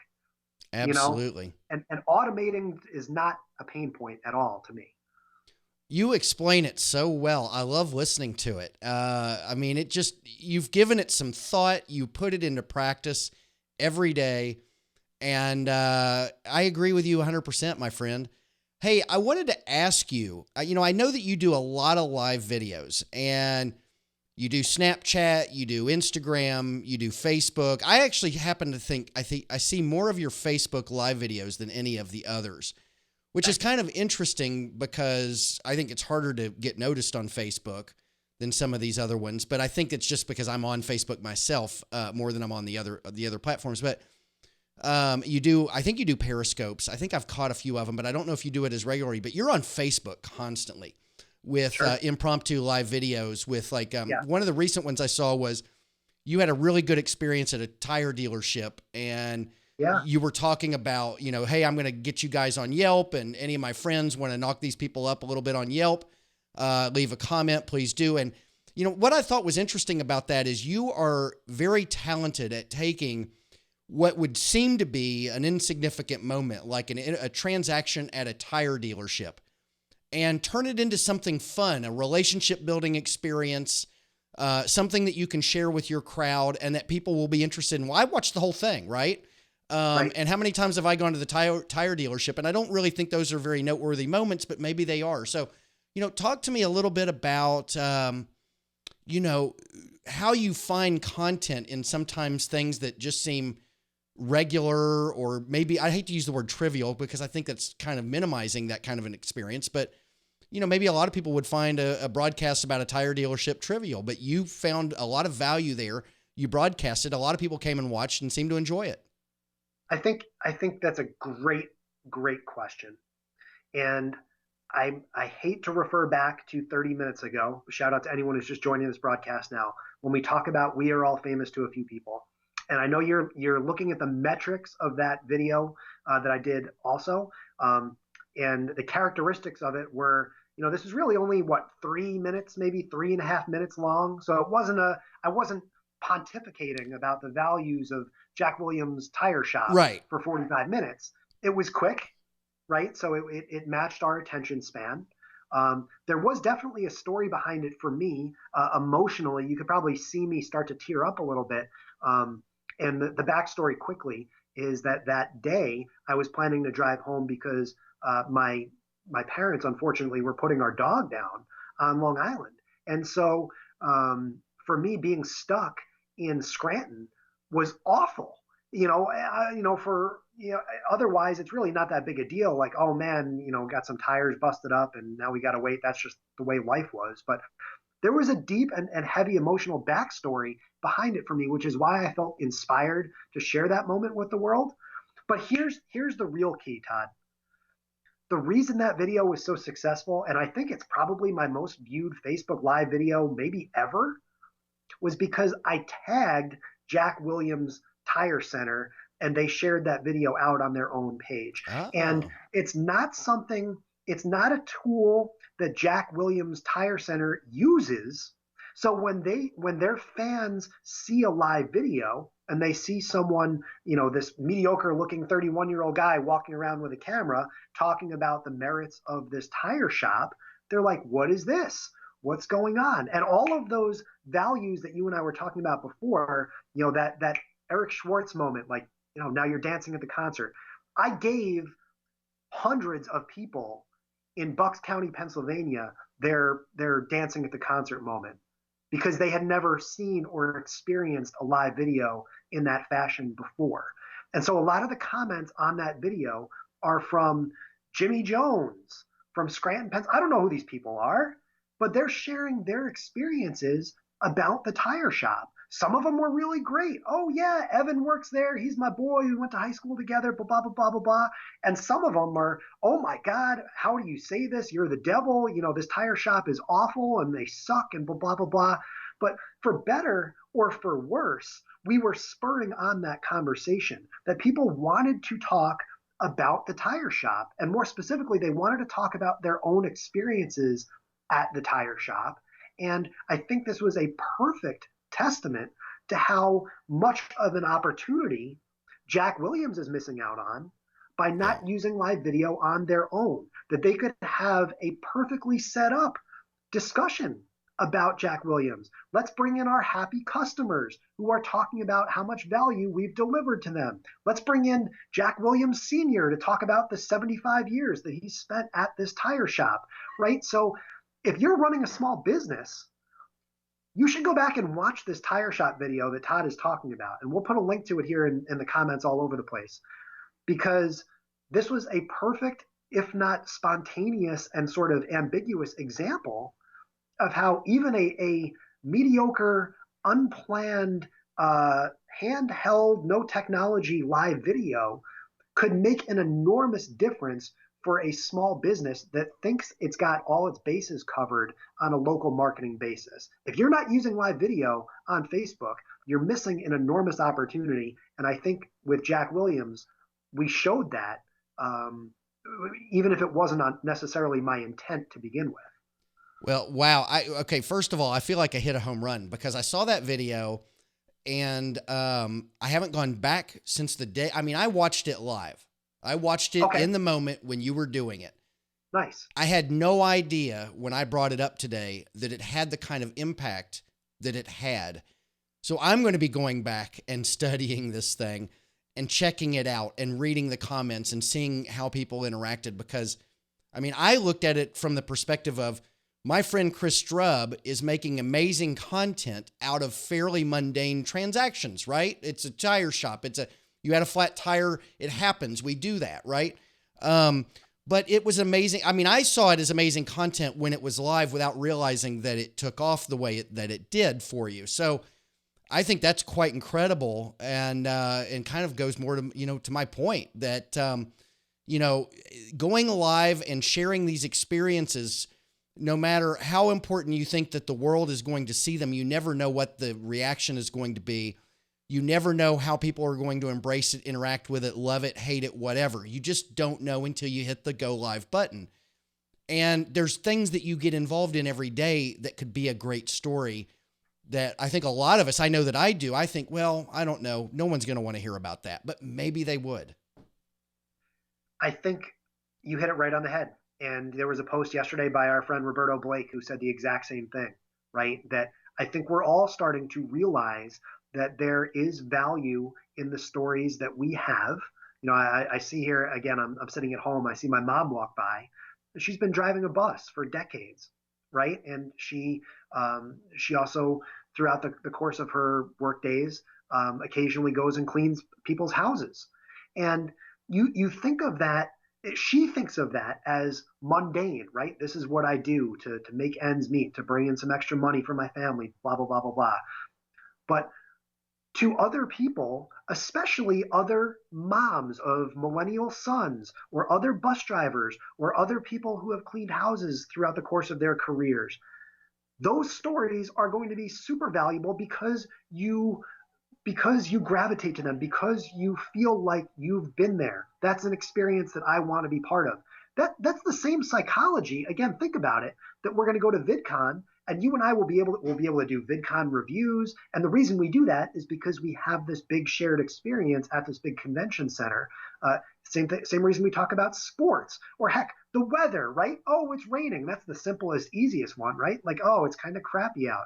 Absolutely. And automating is not a pain point at all to me. You explain it so well. I love listening to it. I mean, you've given it some thought. You put it into practice every day. And I agree with you 100%, my friend. Hey, I wanted to ask you, I know that you do a lot of live videos, and you do Snapchat, you do Instagram, you do Facebook. I actually happen to think I see more of your Facebook live videos than any of the others, which is kind of interesting because I think it's harder to get noticed on Facebook than some of these other ones. But I think it's just because I'm on Facebook myself more than I'm on the other platforms. But I think you do Periscopes. I think I've caught a few of them, but I don't know if you do it as regularly. But you're on Facebook constantly with impromptu live videos with one of the recent ones I saw was you had a really good experience at a tire dealership, and you were talking about, hey, I'm going to get you guys on Yelp, and any of my friends want to knock these people up a little bit on Yelp, leave a comment, please do. And, what I thought was interesting about that is you are very talented at taking what would seem to be an insignificant moment, like a transaction at a tire dealership, and turn it into something fun, a relationship building experience, something that you can share with your crowd and that people will be interested in. Well, I watched the whole thing, right? And how many times have I gone to the tire dealership? And I don't really think those are very noteworthy moments, but maybe they are. So, talk to me a little bit about, how you find content in sometimes things that just seem regular, or maybe I hate to use the word trivial because I think that's kind of minimizing that kind of an experience, but maybe a lot of people would find a broadcast about a tire dealership trivial, but you found a lot of value there. You broadcasted, a lot of people came and watched and seemed to enjoy it. I think that's a great question. And I hate to refer back to 30 minutes ago. Shout out to anyone who's just joining this broadcast now. When we talk about we are all famous to a few people. And I know you're looking at the metrics of that video that I did also. And the characteristics of it were, this is really only 3 minutes, maybe 3.5 minutes long. So I wasn't pontificating about the values of Jack Williams Tire Shop for 45 minutes. It was quick, right? So it matched our attention span. There was definitely a story behind it for me emotionally. You could probably see me start to tear up a little bit. And the backstory quickly is that day I was planning to drive home because my parents, unfortunately, were putting our dog down on Long Island. And so for me, being stuck in Scranton was awful. Otherwise it's really not that big a deal. Like, oh man, got some tires busted up and now we got to wait. That's just the way life was. But there was a deep and heavy emotional backstory behind it for me, which is why I felt inspired to share that moment with the world. But here's the real key, Todd. The reason that video was so successful, and I think it's probably my most viewed Facebook Live video maybe ever, was because I tagged Jack Williams Tire Center and they shared that video out on their own page. Oh. And it's not a tool that Jack Williams Tire Center uses. So when their fans see a live video and they see someone, this mediocre looking 31-year-old guy walking around with a camera talking about the merits of this tire shop, they're like, what is this? What's going on? And all of those values that you and I were talking about before, that Eric Schwartz moment, like, now you're dancing at the concert. I gave hundreds of people in Bucks County, Pennsylvania, their dancing at the concert moment because they had never seen or experienced a live video in that fashion before. And so a lot of the comments on that video are from Jimmy Jones, from Scranton, Pennsylvania. I don't know who these people are. but they're sharing their experiences about the tire shop. Some of them were really great. Oh yeah, Evan works there. He's my boy. We went to high school together. Blah blah blah blah blah blah. And some of them are, oh my God, how do you say this? You're the devil. You know, this tire shop is awful and they suck and blah blah blah blah. But for better or for worse, we were spurring on that conversation that people wanted to talk about the tire shop. And more specifically, they wanted to talk about their own experiences at the tire shop. And I think this was a perfect testament to how much of an opportunity Jack Williams is missing out on by not using live video on their own, that they could have a perfectly set up discussion about Jack Williams. Let's bring in our happy customers who are talking about how much value we've delivered to them. Let's bring in Jack Williams Sr. to talk about the 75 years that he spent at this tire shop, right? So if you're running a small business, you should go back and watch this tire shop video that Todd is talking about. And we'll put a link to it here in the comments all over the place, because this was a perfect, if not spontaneous and sort of ambiguous example of how even a mediocre, unplanned, handheld, no technology live video could make an enormous difference for a small business that thinks it's got all its bases covered on a local marketing basis. If you're not using live video on Facebook, you're missing an enormous opportunity. And I think with Jack Williams, we showed that, even if it wasn't necessarily my intent to begin with. Well, wow. Okay, first of all, I feel like I hit a home run because I saw that video and I haven't gone back since the day. I mean, I watched it live. I watched it in the moment when you were doing it. Nice. I had no idea when I brought it up today that it had the kind of impact that it had. So I'm going to be going back and studying this thing and checking it out and reading the comments and seeing how people interacted, because, I mean, I looked at it from the perspective of my friend Chris Strub is making amazing content out of fairly mundane transactions, right? It's a tire shop. You had a flat tire. It happens. We do that, right? But it was amazing. I mean, I saw it as amazing content when it was live without realizing that it took off the way that it did for you. So I think that's quite incredible, and kind of goes more to, to my point that, going live and sharing these experiences, no matter how important you think that the world is going to see them, you never know what the reaction is going to be. You never know how people are going to embrace it, interact with it, love it, hate it, whatever. You just don't know until you hit the go live button. And there's things that you get involved in every day that could be a great story that I think a lot of us, I know that I do. I think, well, I don't know. No one's going to want to hear about that, but maybe they would. I think you hit it right on the head. And there was a post yesterday by our friend Roberto Blake who said the exact same thing, right? That I think we're all starting to realize that there is value in the stories that we have. I see here, again, I'm sitting at home. I see my mom walk by. She's been driving a bus for decades, right? And she also, throughout the course of her work days, occasionally goes and cleans people's houses. And you think of that, she thinks of that as mundane, right? This is what I do to make ends meet, to bring in some extra money for my family, blah, blah, blah, blah, blah. But to other people, especially other moms of millennial sons or other bus drivers or other people who have cleaned houses throughout the course of their careers, those stories are going to be super valuable because you gravitate to them, because you feel like you've been there. That's an experience that I want to be part of. That's the same psychology. Again, think about it, that we're going to go to VidCon and you and I will be able to do VidCon reviews. And the reason we do that is because we have this big shared experience at this big convention center. Same reason we talk about sports, or heck, the weather, right? Oh, it's raining. That's the simplest, easiest one, right? Like, oh, it's kind of crappy out.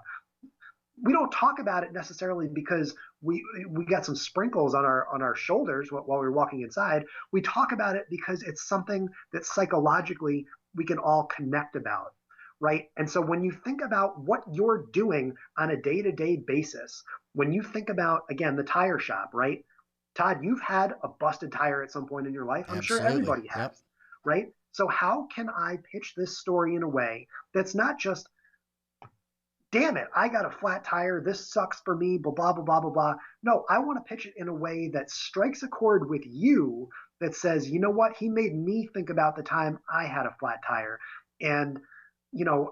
We don't talk about it necessarily because we got some sprinkles on our shoulders while we're walking inside. We talk about it because it's something that psychologically we can all connect about, right? And so when you think about what you're doing on a day-to-day basis, when you think about, again, the tire shop, right? Todd, you've had a busted tire at some point in your life. I'm Absolutely. sure everybody has, right? So how can I pitch this story in a way that's not just damn it, I got a flat tire. This sucks for me, blah, blah, blah, blah, blah, blah. No, I want to pitch it in a way that strikes a chord with you that says, you know what? He made me think about the time I had a flat tire. And,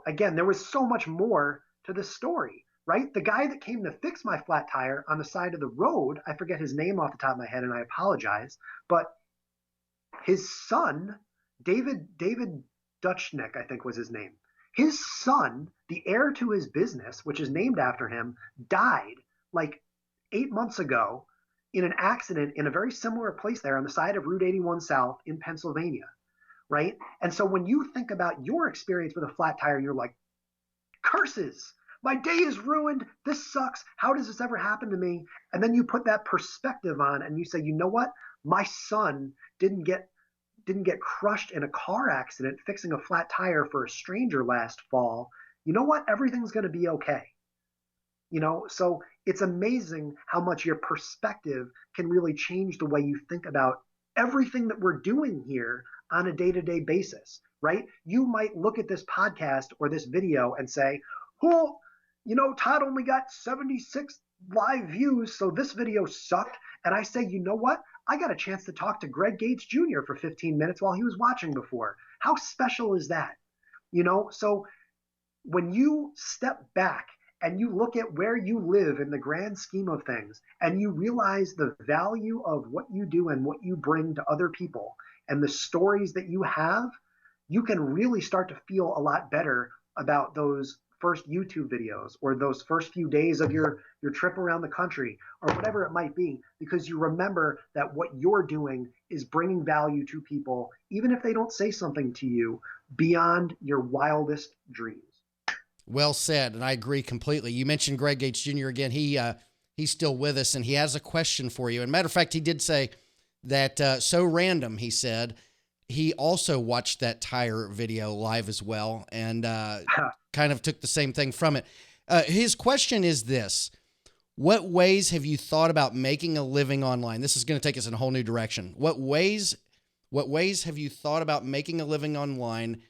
again, there was so much more to this story, right? The guy that came to fix my flat tire on the side of the road, I forget his name off the top of my head and I apologize, but his son, David Dutchnick, I think was his name. His son, the heir to his business, which is named after him, died like 8 months ago in an accident in a very similar place there on the side of Route 81 South in Pennsylvania, right? And so when you think about your experience with a flat tire, you're like, curses, my day is ruined. This sucks. How does this ever happen to me? And then you put that perspective on and you say, you know what? My son didn't get crushed in a car accident fixing a flat tire for a stranger last fall. You know what? Everything's going to be okay. So it's amazing how much your perspective can really change the way you think about everything that we're doing here on a day-to-day basis, right? You might look at this podcast or this video and say, oh, Todd only got 76 live views, so this video sucked. And I say, you know what? I got a chance to talk to Greg Gates Jr. for 15 minutes while he was watching before. How special is that? So when you step back and you look at where you live in the grand scheme of things, and you realize the value of what you do and what you bring to other people and the stories that you have, you can really start to feel a lot better about those first YouTube videos or those first few days of your trip around the country or whatever it might be, because you remember that what you're doing is bringing value to people, even if they don't say something to you, beyond your wildest dreams. Well said, and I agree completely. You mentioned Greg Gates Jr. again. He's still with us, and he has a question for you. And matter of fact, he did say that so random, he said, he also watched that tire video live as well and kind of took the same thing from it. His question is this: what ways have you thought about making a living online? This is going to take us in a whole new direction. What ways have you thought about making a living online?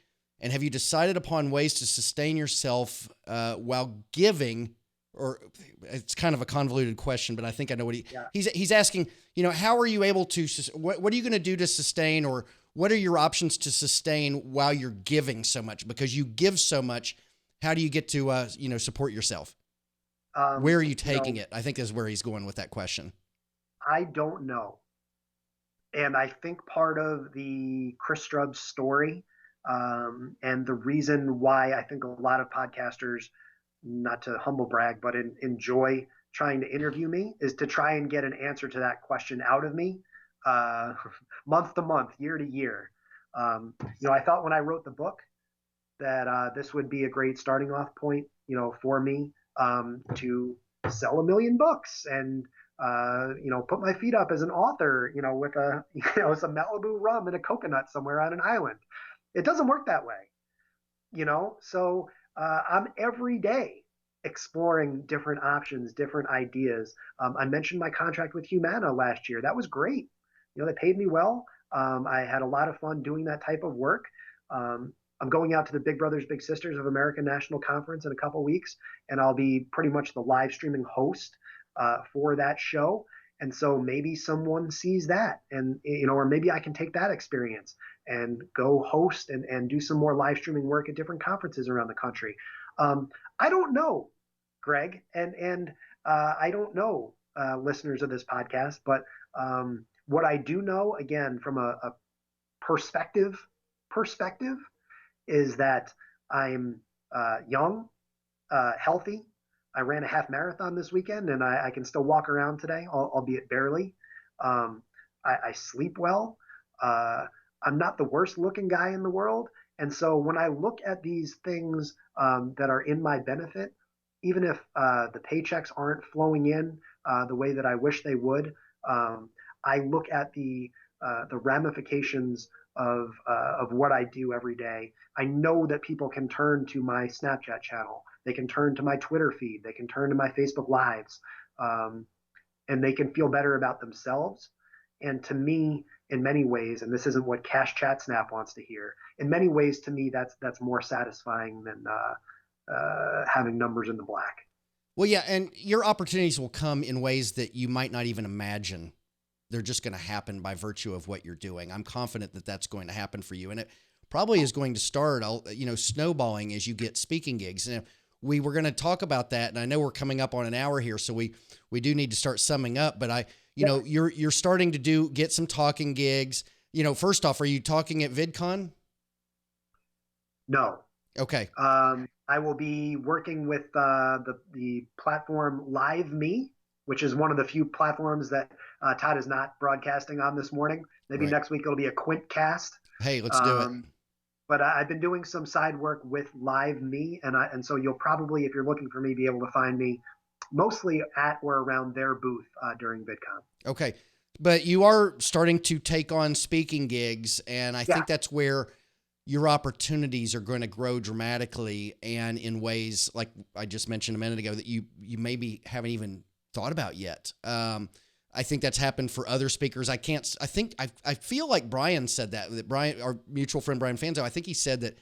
And have you decided upon ways to sustain yourself while giving? Or it's kind of a convoluted question, but I think I know what he's asking. How are you able to? What are you going to do to sustain, or what are your options to sustain while you're giving so much? Because you give so much, how do you get to support yourself? Where are you taking it? I think is where he's going with that question. I don't know, and I think part of the Chris Strub story. And the reason why I think a lot of podcasters, not to humble brag, but enjoy trying to interview me is to try and get an answer to that question out of me month to month, year to year. I thought when I wrote the book that this would be a great starting off point, for me to sell 1 million books and put my feet up as an author, with some Malibu rum and a coconut somewhere on an island. It doesn't work that way, so I'm every day exploring different options, different ideas. I mentioned my contract with Humana last year. That was great. They paid me well. I had a lot of fun doing that type of work. I'm going out to the Big Brothers Big Sisters of America National Conference in a couple weeks, and I'll be pretty much the live streaming host for that show. And so maybe someone sees that and, or maybe I can take that experience and go host and do some more live streaming work at different conferences around the country. I don't know, Greg, and I don't know listeners of this podcast, but what I do know, again, from a perspective is that I'm young, healthy. I ran a half marathon this weekend, and I can still walk around today, albeit barely. I sleep well. I'm not the worst looking guy in the world. And so when I look at these things that are in my benefit, even if the paychecks aren't flowing in the way that I wish they would, I look at the ramifications of what I do every day. I know that people can turn to my Snapchat channel. They can turn to my Twitter feed. They can turn to my Facebook Lives, and they can feel better about themselves. And to me, in many ways, and this isn't what Cash Chat Snap wants to hear, in many ways, to me, that's more satisfying having numbers in the black. Well, yeah, and your opportunities will come in ways that you might not even imagine. They're just going to happen by virtue of what you're doing. I'm confident that that's going to happen for you, and it probably is going to start, snowballing as you get speaking gigs. And we were going to talk about that, and I know we're coming up on an hour here, so we do need to start summing up. But you're starting to get some talking gigs. First off, are you talking at VidCon? No. Okay. I will be working with the platform Live Me, which is one of the few platforms that Todd is not broadcasting on this morning. Maybe next week it'll be a Quintcast. Hey, let's do it. But I've been doing some side work with Live Me, and so you'll probably, if you're looking for me, be able to find me mostly at or around their booth during VidCon. Okay. But you are starting to take on speaking gigs, and I think that's where your opportunities are going to grow dramatically, and in ways like I just mentioned a minute ago that you maybe haven't even thought about yet. I think that's happened for other speakers. I feel like Brian said that Brian, our mutual friend Brian Fanzo, I think he said that,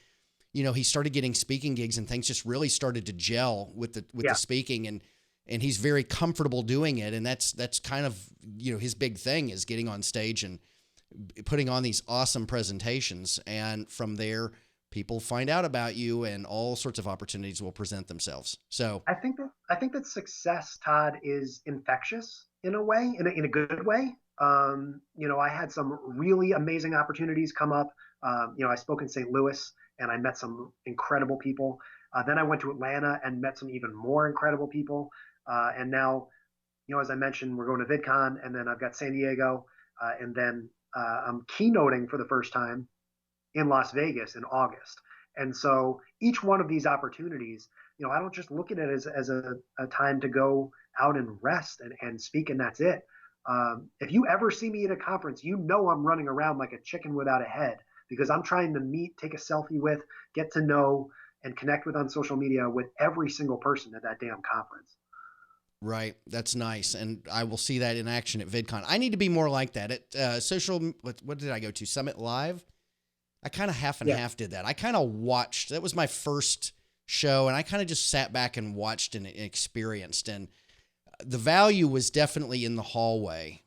he started getting speaking gigs and things just really started to gel with the speaking, and he's very comfortable doing it. And that's kind of, his big thing is getting on stage and putting on these awesome presentations. And from there, people find out about you and all sorts of opportunities will present themselves. So I think that success, Todd, is infectious in a way, in a good way. I had some really amazing opportunities come up. I spoke in St. Louis and I met some incredible people. Then I went to Atlanta and met some even more incredible people. And now, as I mentioned, we're going to VidCon, and then I've got San Diego, and then I'm keynoting for the first time in Las Vegas in August. And so each one of these opportunities, I don't just look at it as a time to go out and rest and speak, and that's it. If you ever see me at a conference, I'm running around like a chicken without a head, because I'm trying to meet, take a selfie with, get to know, and connect with on social media with every single person at that damn conference. Right. That's nice. And I will see that in action at VidCon. I need to be more like that at what did I go to? Summit Live. I kind of half and half did that. I kind of watched, that was my first show, and I kind of just sat back and watched and experienced. And the value was definitely in the hallway,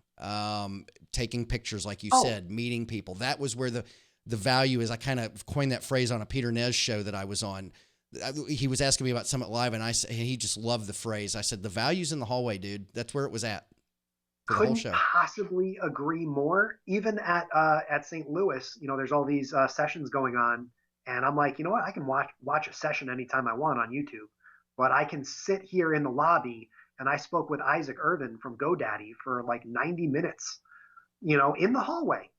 taking pictures, like you said, meeting people. That was where the value is. I kind of coined that phrase on a Peter Nez show that I was on. He was asking me about Summit Live, and he just loved the phrase. I said, the value's in the hallway, dude. That's where it was at. Couldn't possibly agree more. Even at St. Louis, there's all these sessions going on, and I'm like, what? I can watch a session anytime I want on YouTube, but I can sit here in the lobby, and I spoke with Isaac Irvin from GoDaddy for like 90 minutes, in the hallway.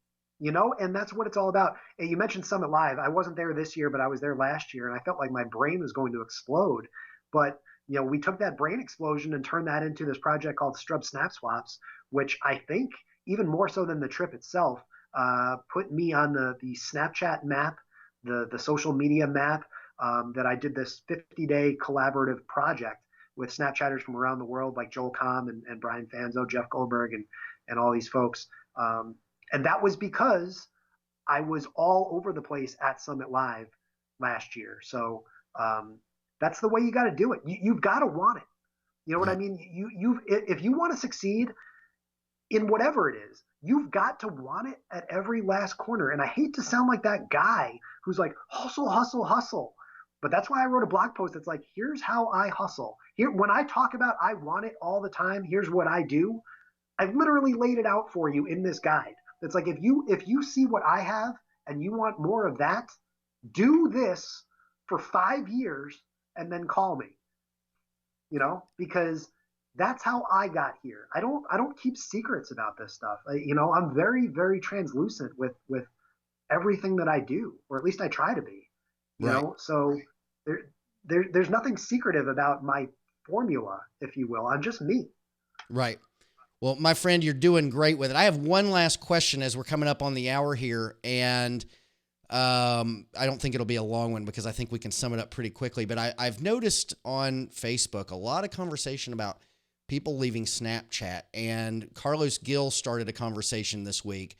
And that's what it's all about. And you mentioned Summit Live. I wasn't there this year, but I was there last year, and I felt like my brain was going to explode. But, we took that brain explosion and turned that into this project called Strub Snap Swaps, which I think, even more so than the trip itself, put me on the Snapchat map, the social media map, that I did this 50-day collaborative project with Snapchatters from around the world, like Joel Comm and Brian Fanzo, Jeff Goldberg, and all these folks. And that was because I was all over the place at Summit Live last year. So that's the way you got to do it. You've got to want it. You know what I mean? If you want to succeed in whatever it is, you've got to want it at every last corner. And I hate to sound like that guy who's like, hustle, hustle, hustle. But that's why I wrote a blog post that's like, here's how I hustle. Here, when I talk about I want it all the time, here's what I do. I've literally laid it out for you in this guide. It's like, if you see what I have and you want more of that, do this for 5 years and then call me, because that's how I got here. I don't keep secrets about this stuff. I'm very, very translucent with everything that I do, or at least I try to be, so there's nothing secretive about my formula, if you will. I'm just me. Right. Well, my friend, you're doing great with it. I have one last question as we're coming up on the hour here, and I don't think it'll be a long one because I think we can sum it up pretty quickly. But I've noticed on Facebook a lot of conversation about people leaving Snapchat, and Carlos Gill started a conversation this week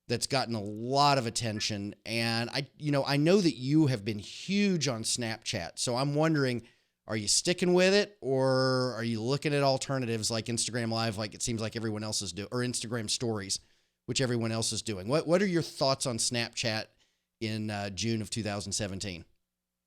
that's gotten a lot of attention. And I know that you have been huge on Snapchat. So I'm wondering, are you sticking with it, or are you looking at alternatives like Instagram Live, like it seems like everyone else is doing, or Instagram Stories, which everyone else is doing? What are your thoughts on Snapchat in June of 2017?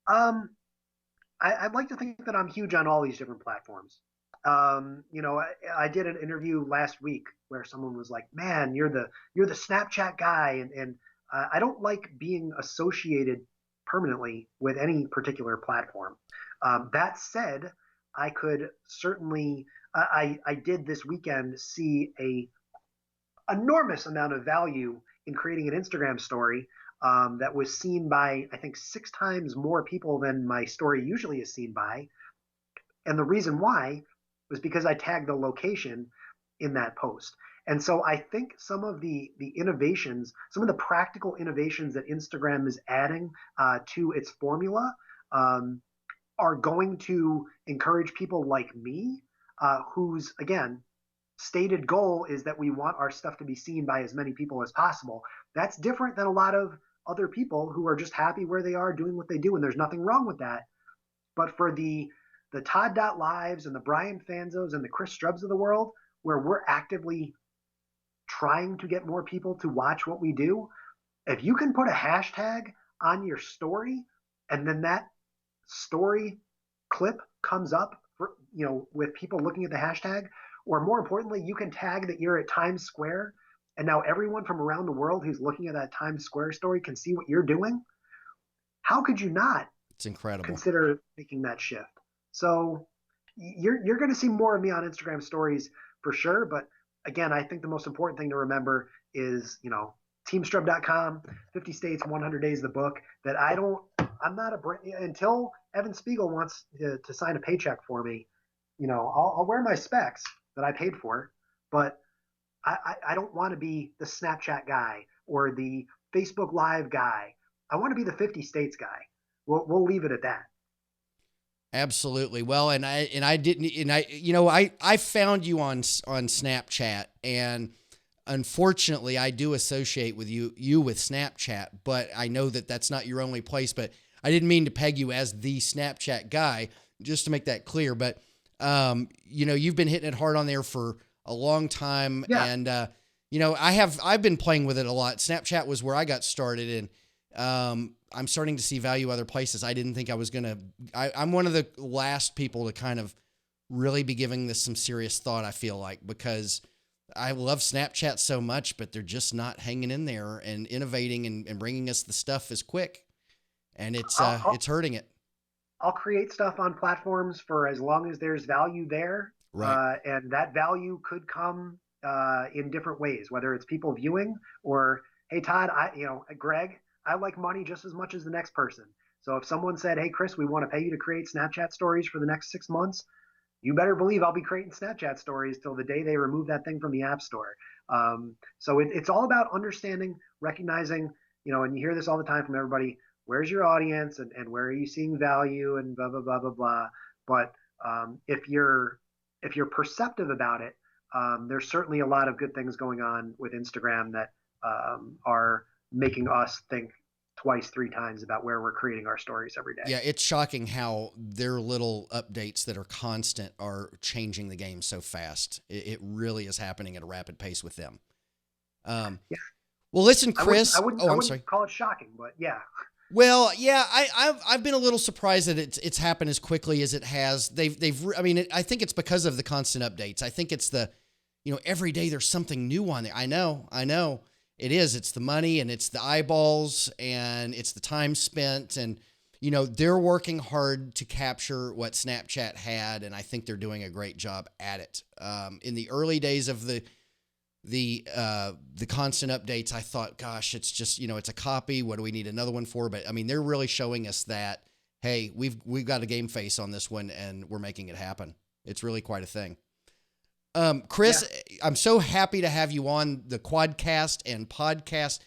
I'd like to think that I'm huge on all these different platforms. I did an interview last week where someone was like, "Man, you're the Snapchat guy," and I don't like being associated permanently with any particular platform. That said, I could certainly I did this weekend see a enormous amount of value in creating an Instagram story that was seen by, I think, 6 times more people than my story usually is seen by. And the reason why was because I tagged the location in that post. And so I think some of the innovations, some of the practical innovations that Instagram is adding to its formula are going to encourage people like me, whose, again, stated goal is that we want our stuff to be seen by as many people as possible. That's different than a lot of other people who are just happy where they are doing what they do, and there's nothing wrong with that. But for the Todd.LIVEs and the Brian Fanzos and the Chris Strubs of the world, where we're actively trying to get more people to watch what we do, if you can put a hashtag on your story and then that story clip comes up for, with people looking at the hashtag, or more importantly, you can tag that you're at Times Square, and now everyone from around the world who's looking at that Times Square story can see what you're doing. How could you not? It's incredible. Consider making that shift. So you're going to see more of me on Instagram stories for sure. But again, I think the most important thing to remember is, teamstrub.com, 50 States, 100 Days, the book, that I'm not until Evan Spiegel wants to sign a paycheck for me, I'll wear my specs that I paid for, but I don't want to be the Snapchat guy or the Facebook Live guy. I want to be the 50 States guy. We'll leave it at that. Absolutely. Well, I found you on Snapchat, and unfortunately I do associate with you with Snapchat, but I know that that's not your only place, but I didn't mean to peg you as the Snapchat guy, just to make that clear. But, you've been hitting it hard on there for a long time. Yeah. And, I've been playing with it a lot. Snapchat was where I got started, and, I'm starting to see value other places. I didn't think I was I'm one of the last people to kind of really be giving this some serious thought, I feel like, because I love Snapchat so much, but they're just not hanging in there and innovating and bringing us the stuff as quick. And it's hurting it. I'll create stuff on platforms for as long as there's value there. Right. And that value could come in different ways, whether it's people viewing or, hey, Todd, Greg, I like money just as much as the next person. So if someone said, hey, Chris, we want to pay you to create Snapchat stories for the next 6 months, you better believe I'll be creating Snapchat stories till the day they remove that thing from the App Store. So it's all about understanding, recognizing, and you hear this all the time from everybody, where's your audience and where are you seeing value and blah, blah, blah, blah, blah. But if you're perceptive about it, there's certainly a lot of good things going on with Instagram that are making us think twice, 3 times about where we're creating our stories every day. Yeah, it's shocking how their little updates that are constant are changing the game so fast. It really is happening at a rapid pace with them. Yeah. Well, listen, Chris. I wouldn't call it shocking, but yeah. Well, yeah, I've been a little surprised that it's happened as quickly as it has. I think it's because of the constant updates. I think it's every day there's something new on there. I know. It is. It's the money and it's the eyeballs and it's the time spent. And, they're working hard to capture what Snapchat had. And I think they're doing a great job at it. In the early days of the constant updates, I thought, gosh, it's just, it's a copy. What do we need another one for? But they're really showing us that, hey, we've got a game face on this one and we're making it happen. It's really quite a thing. Chris, yeah. I'm so happy to have you on the Quadcast and podcast.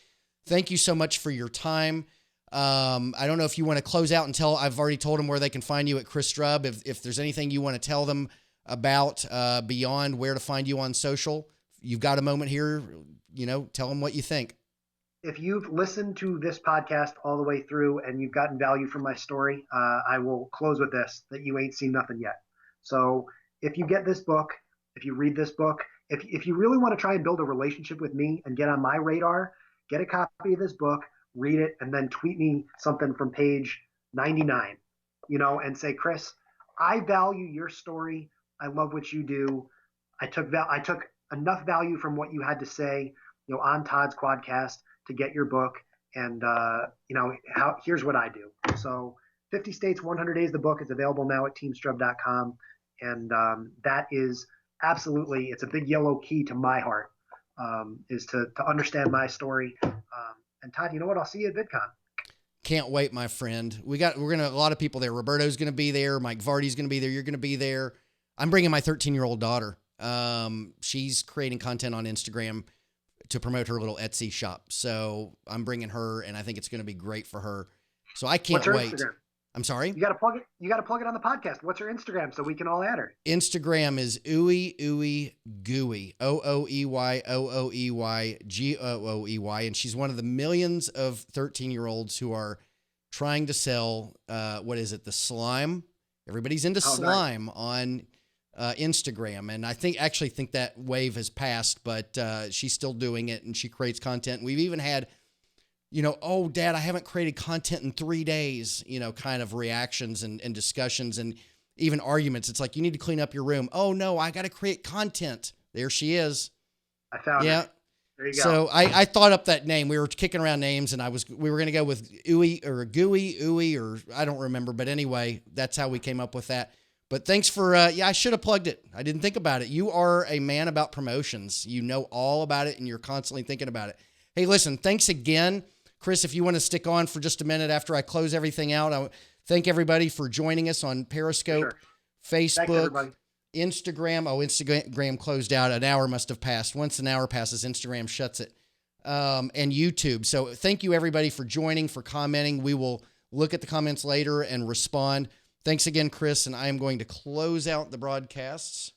Thank you so much for your time. I don't know if you want to close out and I've already told them where they can find you at Chris Strub. If there's anything you want to tell them about, beyond where to find you on social, you've got a moment here, tell them what you think. if you've listened to this podcast all the way through and you've gotten value from my story, I will close with this, that you ain't seen nothing yet. So if you get this book, if you read this book, if you really want to try and build a relationship with me and get on my radar, get a copy of this book, read it, and then tweet me something from page 99, and say, Chris, I value your story. I love what you do. I took enough value from what you had to say, on Todd's Quadcast to get your book. And here's what I do. So 50 States, 100 Days, the book is available now at teamstrub.com. And that is absolutely, it's a big yellow key to my heart, is to understand my story. And Todd, you know what? I'll see you at VidCon. Can't wait, my friend. We're gonna a lot of people there. Roberto's gonna be there. Mike Vardy's gonna be there. You're gonna be there. I'm bringing my 13-year-old daughter. She's creating content on Instagram to promote her little Etsy shop. So I'm bringing her, and I think it's gonna be great for her. So I can't wait. Instagram? I'm sorry. You gotta plug it. You gotta plug it on the podcast. What's her Instagram so we can all add her? Instagram is ooey gooey, OOEY and she's one of the millions of 13-year-olds who are trying to sell what is it? The slime. Everybody's into slime on Instagram, and I actually think that wave has passed, but she's still doing it, and she creates content. We've even had, oh, Dad, I haven't created content in 3 days, kind of reactions and discussions and even arguments. It's like, you need to clean up your room. Oh, no, I got to create content. There she is. I found her. There you go. So I thought up that name. We were kicking around names, and we were going to go with Ooey or Gooey, or I don't remember. But anyway, that's how we came up with that. But thanks for, I should have plugged it. I didn't think about it. You are a man about promotions. You know all about it, and you're constantly thinking about it. Hey, listen, thanks again. Chris, if you want to stick on for just a minute after I close everything out, I thank everybody for joining us on Periscope, Facebook, Instagram. Oh, Instagram closed out. An hour must have passed. Once an hour passes, Instagram shuts it. And YouTube. So thank you, everybody, for joining, for commenting. We will look at the comments later and respond. Thanks again, Chris, and I am going to close out the broadcasts.